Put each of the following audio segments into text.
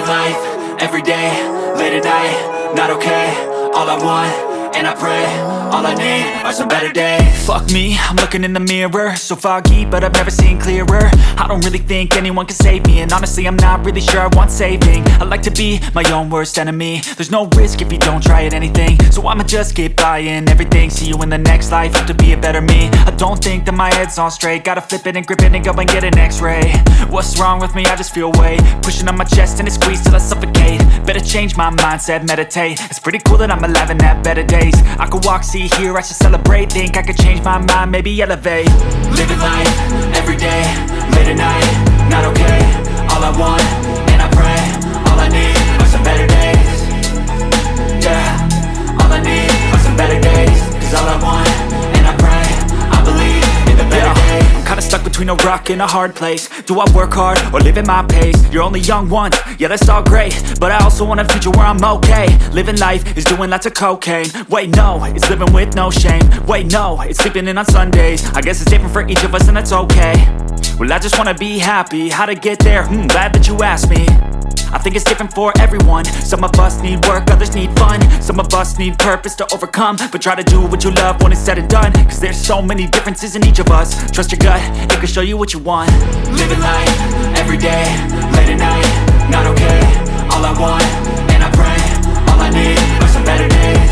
life, every day, late at night, not okay. All I want, and I pray, all I need are some better days. Fuck me, I'm looking in the mirror, so foggy, but I've never seen clearer. I don't really think anyone can save me, and honestly I'm not really sure I want saving. I like to be my own worst enemy. There's no risk if you don't try at anything, so I'ma just keep buying everything. See you in the next life, have to be a better me. I don't think that my head's on straight, gotta flip it and grip it and go and get an x-ray. What's wrong with me? I just feel weight pushing on my chest and it squeezes till I suffocate. Better change my mindset, meditate. It's pretty cool that I'm alive and have better days. I could walk, see, hear, I should celebrate. Think I could change my mind, maybe elevate. Living life, every day, late at night, not okay. All I want, and I pray, all I need are some better days. Yeah, all I need are some better days. Cause all I want, and I pray, I believe in the better days. I'm kinda stuck between a rock and a hard place. Do I work hard or live at my pace? You're only young once, yeah that's all great, but I also want a future where I'm okay. Living life is doing lots of cocaine. Wait no, it's living with no shame. Wait no, it's sleeping in on Sundays. I guess it's different for each of us and that's okay. Well I just wanna be happy, how to get there? Glad that you asked me. I think it's different for everyone. Some of us need work, others need fun. Some of us need purpose to overcome. But try to do what you love when it's said and done. Cause there's so many differences in each of us. Trust your gut, it can show you what you want. Living life, every day, late at night, not okay. All I want, and I pray, all I need are some better days.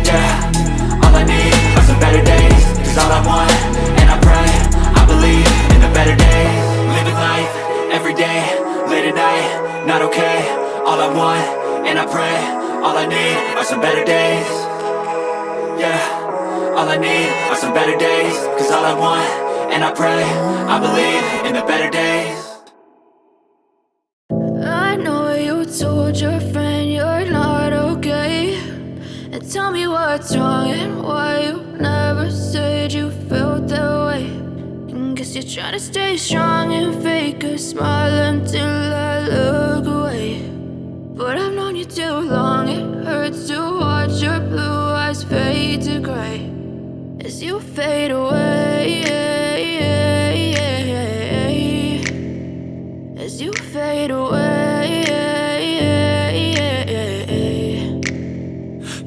Yeah, all I need are some better days. Cause all I want, and I pray, I believe in the better days. Living life, every day, late at night, not okay. All I want, and I pray, all I need are some better days. Yeah, all I need are some better days. Cause all I want, and I pray, I believe in the better days. I know you told your friend you're not okay, and tell me what's wrong and why you never said you felt that way. Guess you're trying to stay strong and fake a smile until I look away. But I've known you too long, it hurts to watch your blue eyes fade to gray as you fade away, as you fade away.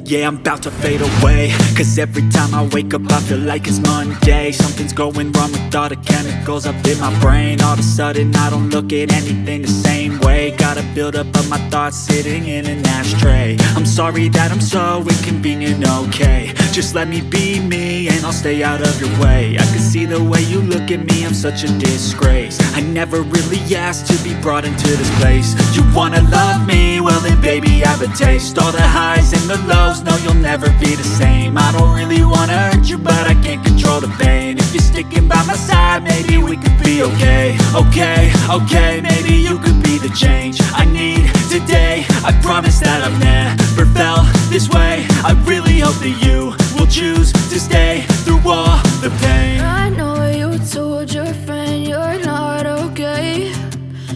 Yeah, I'm about to fade away. Cause every time I wake up I feel like it's Monday. Something's going wrong with all the chemicals up in my brain. All of a sudden I don't look at anything the same way. Gotta build up of my thoughts sitting in an ashtray. I'm sorry that I'm so inconvenient, okay. Just let me be me and I'll stay out of your way. I can see the way you look at me, I'm such a disgrace. I never really asked to be brought into this place. You wanna love me? Well then baby I have a taste. All the highs and the lows, no you'll never be the same. I don't really wanna hurt you but I can't control the pain. If you're sticking by my side maybe we could be okay. Okay, maybe you could be the change I need today. I promise that I've never felt this way. I really hope that you will choose to stay through all the pain. I know you told your friend you're not okay,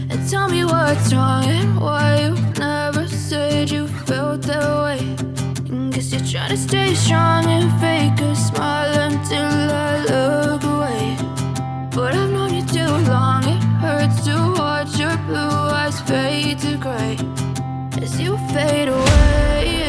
and tell me what's wrong and why you never said you felt that way. Guess you're trying to stay strong and fake a smile until I look away. But I've known you too long, it hurts to watch your blue eyes fade to gray as you fade away,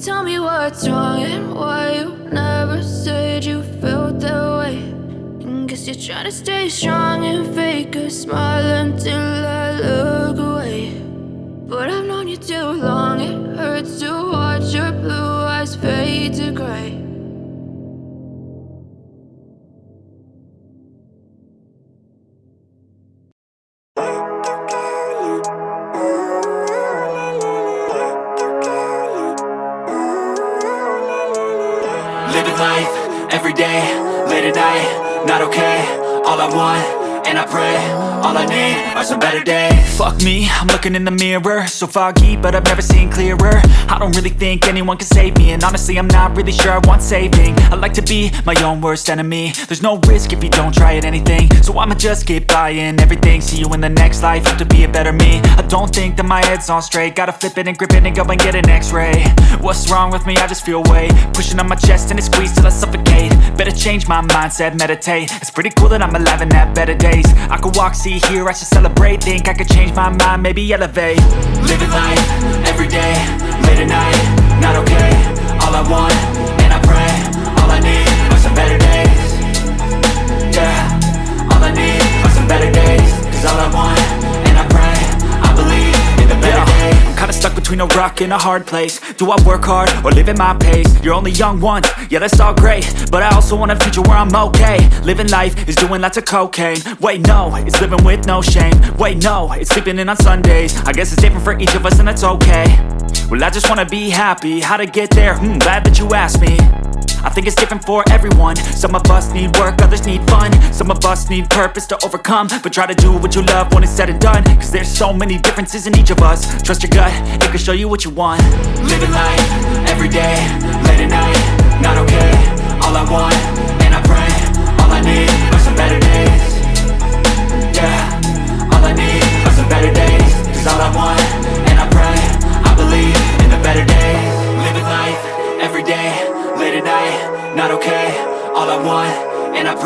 Tell me what's wrong and why you never said you felt that way. And guess you're trying to stay strong and fake a smile until I look away. But I've known you too long, it hurts to watch your blue eyes fade to gray. Living life, every day, late at night, not okay. All I want, and I pray, all I need are some better days. Fuck me, I'm looking in the mirror, so foggy, but I've never seen clearer. I don't really think anyone can save me, and honestly I'm not really sure I want saving. I like to be my own worst enemy. There's no risk if you don't try at anything, so I'ma just keep buying everything. See you in the next life, have to be a better me. I don't think that my head's on straight, gotta flip it and grip it and go and get an x-ray. What's wrong with me? I just feel weight pushing on my chest and it squeezes till I suffocate. Better change my mindset, meditate. It's pretty cool that I'm alive and have better days. I could walk, see, hear, I should celebrate. Think I could change my mind, maybe elevate. Living life, every day, late at night, not okay. All I want, and I pray, all I need are some better days. Yeah, all I need are some better days. Cause all I want, and I pray, I believe in the better days. I'm kinda stuck between a rock and a hard place. Do I work hard or live at my pace? You're only young once, yeah that's all great, but I also want a future where I'm okay. Living life is doing lots of cocaine. Wait no, it's living with no shame. Wait no, it's sleeping in on Sundays. I guess it's different for each of us and that's okay. Well I just wanna be happy, how to get there? Glad that you asked me. I think it's different for everyone. Some of us need work, others need fun. Some of us need purpose to overcome. But try to do what you love when it's said and done. Cause there's so many differences in each of us. Trust your gut, it can show you what you want. Living life, every day, late at night, not okay. All I want, and I pray, all I need are some better days. Yeah, all I need are some better days. Cause all I want, and I pray, I believe in the better days. Living life, every day, late at night, not okay. All I want, and I pray.